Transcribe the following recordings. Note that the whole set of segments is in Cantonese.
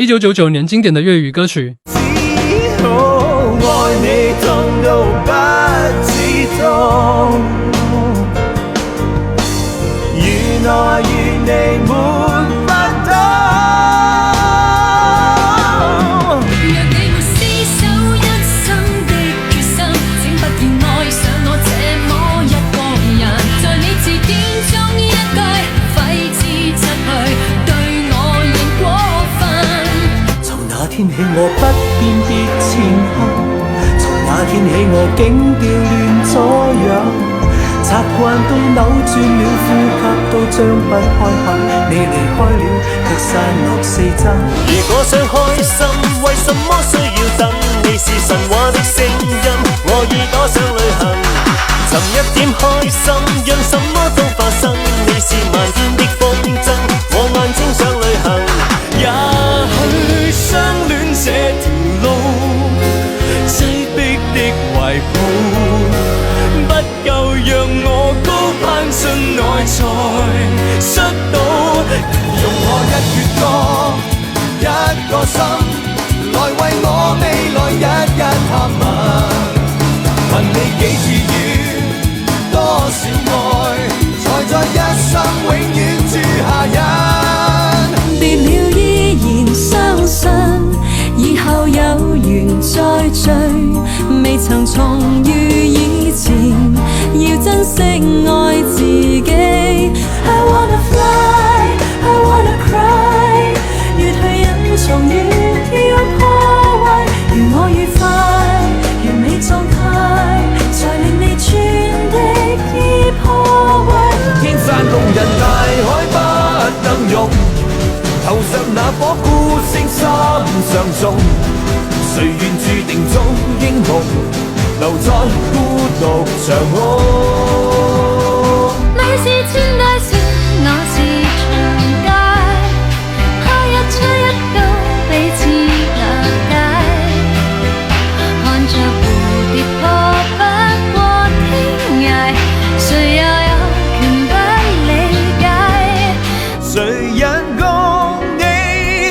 1999年經典的粵語歌曲。只好愛你痛到不止痛，原來與你沒法懂。若你沒廝守一生的決心，請不要愛上我這麼一個人，在你字典中一句揮之則去，對我仍過分。從那天起我不辨別前後，從那天起我竟調亂左右，習慣都扭轉了，呼吸都張不開口。你離開了，卻散落四周。如果想開心，為什麼需要等？你是神話的聲音，我耳朵想旅行，尋一點開心，讓什麼都發生。你是漫天的風箏，我眼睛想旅行。也許相戀這條路，擠迫的懷抱，不夠讓我高攀進內才摔倒。用我一闕歌，一個心，來為我未來日日探問。問你幾次雨，多少愛，才在一生永遠住下印。別了依然相信，以後有緣再聚，未曾重遇以前，要珍惜愛自己。I wanna fly, I wanna cry， 越去隱藏越要破壞，如我愉快，完美狀態，才令你全力以破壞。天山共人，大海不能容，頭上那顆孤星心上重，誰願注定做英雄，留在孤獨長空。你是穿戴線，我是長街，開一吹一到彼此了解，看着蝴蝶破不過天涯，誰又有權不理解？誰人共你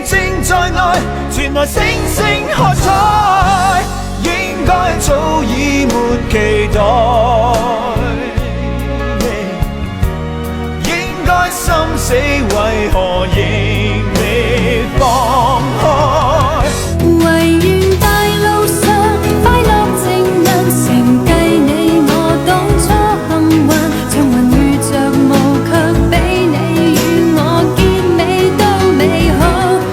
正在內，傳來星星喝彩，應該早已沒期待，應該心死為何仍未放開？唯願大路上快樂情人，承繼你我當初幸運，像雲遇着霧卻比你與我結尾都美好。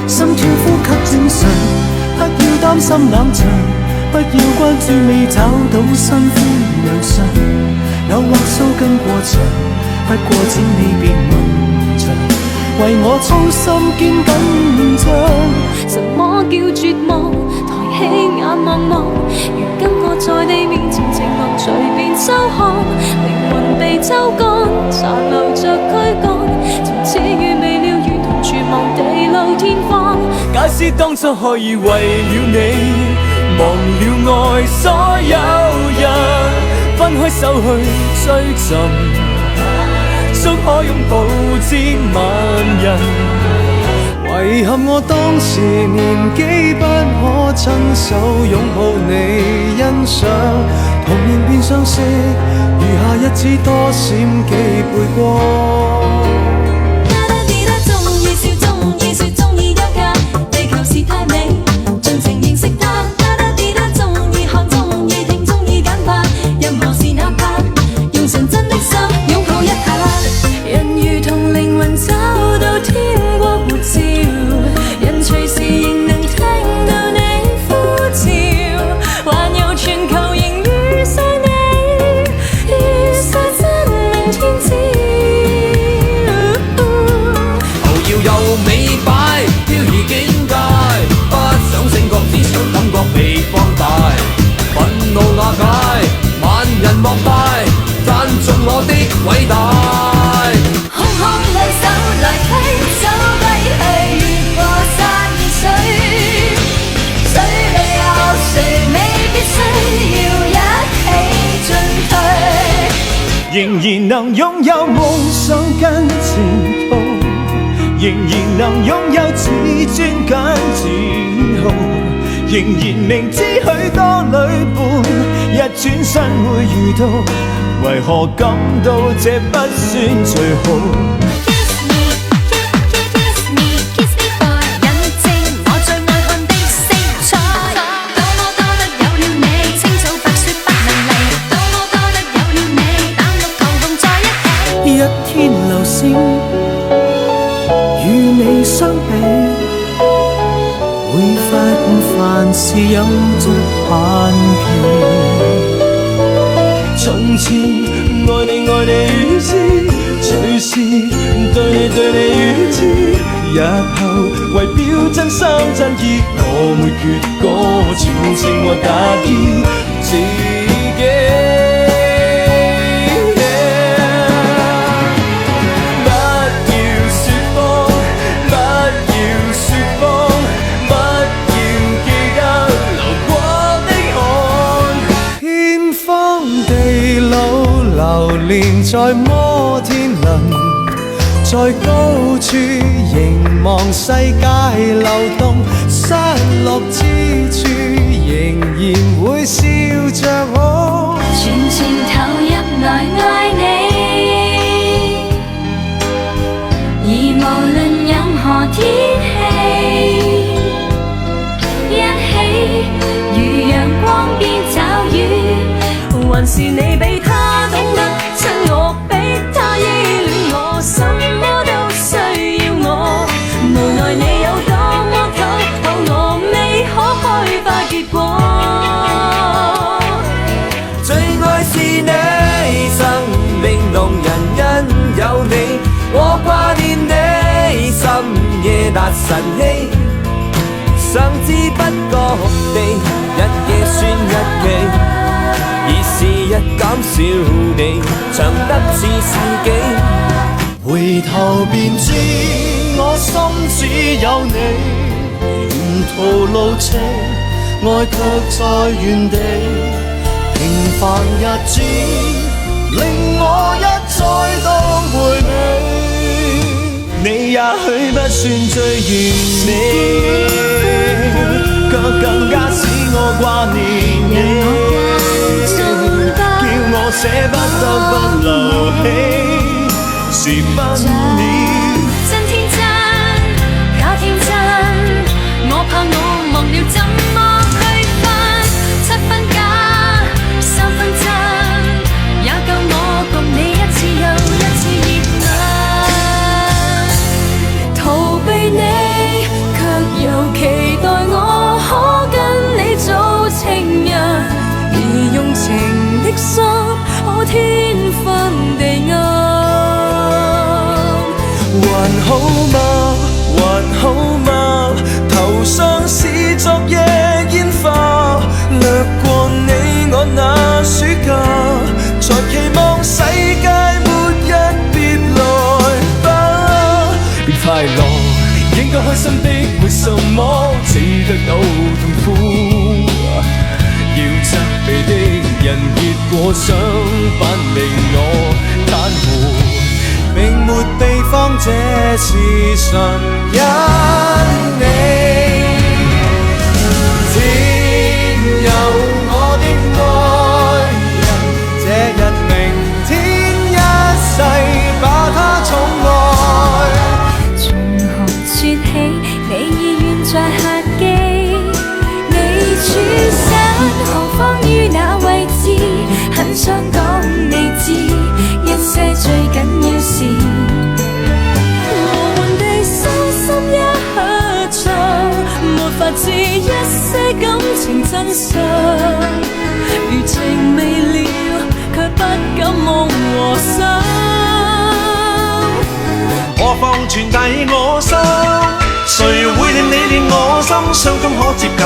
心跳呼吸正常，不要擔心冷場，不要關注未找到新歡亮相，誘惑騷跟過場，不過請你別問長，為我操心兼緊張。什麼叫絕望？抬起眼望望，如今我在你面前，情郎隨便收看，靈魂被抽乾，殘留着軀幹，從此與未了，如同絕望地老天荒。假使當初可以為了你，忘了愛所有人，分開手去追尋，終可擁抱千萬人。遺憾我當時年紀不可親手擁抱你欣賞，童年變相識，餘下日子多閃幾倍光。中意笑，中意說，中意休假，地球是太美，盡情認識它。中意看，中意聽，中意簡化，任何事哪怕用純真的心擁抱一下。人如同靈魂找到天國活照，人隨時仍能聽到你呼召，環遊全球仍遇上你，遇上真命天子。後搖又美擺，飄移境界，不想醒覺，只想感覺被放大。憤怒瓦解，萬人膜拜，讚頌我的偉大。空空兩手來推走歸去，越過山水，水裏有誰未必需要一起進退，仍然能擁有夢想跟前途，仍然能擁有自尊跟自豪，仍然明知許多旅伴一轉身會遇到，為何感到這不算最好？Kiss me boy， 引證我最愛看的色彩。多麼多得有了你，青草白雪不能離。多麼多得有了你，淡綠桃紅在一起。一天流星與你相比，會發現凡事有着限期。從前愛你如此，隨時對你如此，日後為表真心真意，我沒缺過全情和大意自己。流連在摩天輪，在高處凝望世界流動，失落之處仍然會笑着我，全情投入來愛你，而無論任何天氣，一起如陽光變驟雨，還是你比他懂得親我，比他依戀我，什麼都需要我。無奈你有多麼討好我，未可開花結果。最愛是你，生命動人因有你，我掛念你，深夜達晨曦，想知不覺地，日夜算日期。而是日減少你，長得似世紀。回頭便知我心只有你，沿途路程愛卻在原地。平凡日子令我一再當回味，你也許不算最完美，卻更加使我掛念你。我捨不得不留起，是分了。真天真，假天真，我怕我忘了怎麼區分。7分假，3分真，也夠我共你一次又一次熱吻。逃避你，卻又期待我可跟你做情人，而用情的心。天昏地暗，還好嗎？還好嗎？頭上是昨夜煙花，掠過你我那暑假，才期望世界末日別來吧。別快樂，應該開心的，為什麼只得到痛苦？要責備的人，結果想不令我袒護，並沒地方，這是純因你。天有我的愛人，這日明天一世把他寵愛。從何說起，你已遠在客機，你處身何方於那位置？很想講你知，一些最緊要是和緩地收心一刻場，沒法知一些感情真相。餘情未了，卻不敢夢和想。何妨傳遞我心，誰會令你令我心相中可接近？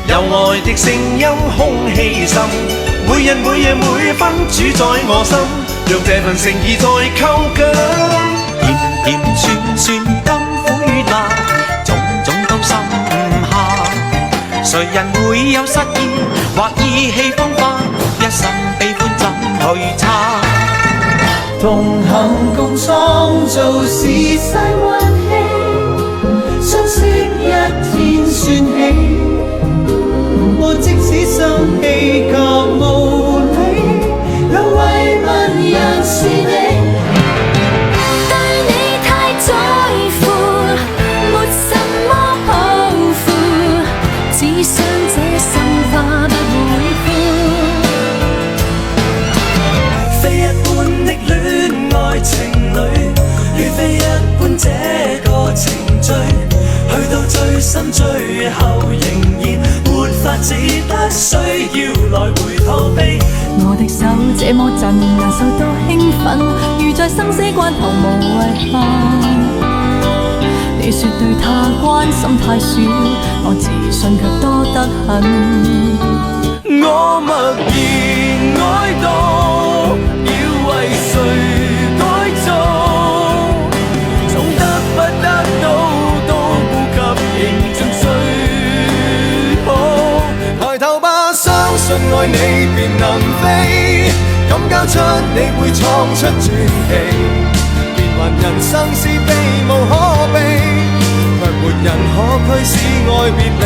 有愛的聲音，空氣滲，每日每夜每分主宰我心，讓這份誠意再扣緊。甜甜酸酸甘苦與辣，種種都深下。誰人會有失意或意氣風發？一生悲歡怎去測？同行共創造時勢運氣，相識一天算起。我即使生氣及無理，有慰問人是你。對你太在乎，沒什麼抱負，只想這心花不會枯。非一般的戀愛情侶，如非一般這個程序，去到最深最後仍然沒法，只得需要來回逃避。我的手這麼震，難受到興奮，如在生死關頭無遺憾。你說對他關心太少，我自信卻多得很。我默然哀悼，要為誰改造？總得不得到，都顧及仍像最好。抬頭吧，相信愛你便能飛，敢交出你會創出傳奇。變幻人生是避無可避，卻沒人可驅使愛別離。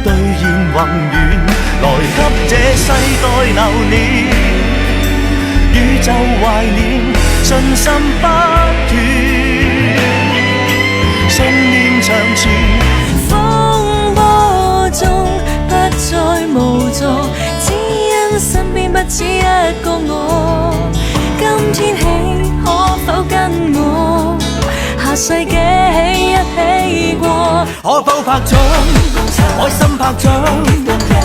兌現宏願，來給這世代留念，宇宙懷念，信心不斷，信念長存。風波中不再無助，只因身邊不止一個我。今天起可否跟我下世紀一起過？可否拍掌，愛心拍掌，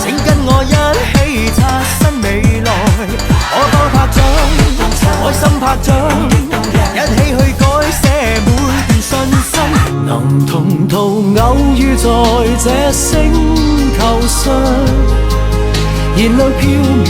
請跟我一起刷新未來。可否拍掌，愛心拍掌，一起去改寫每段信心。能同途偶遇在這星球上，燃亮飄渺。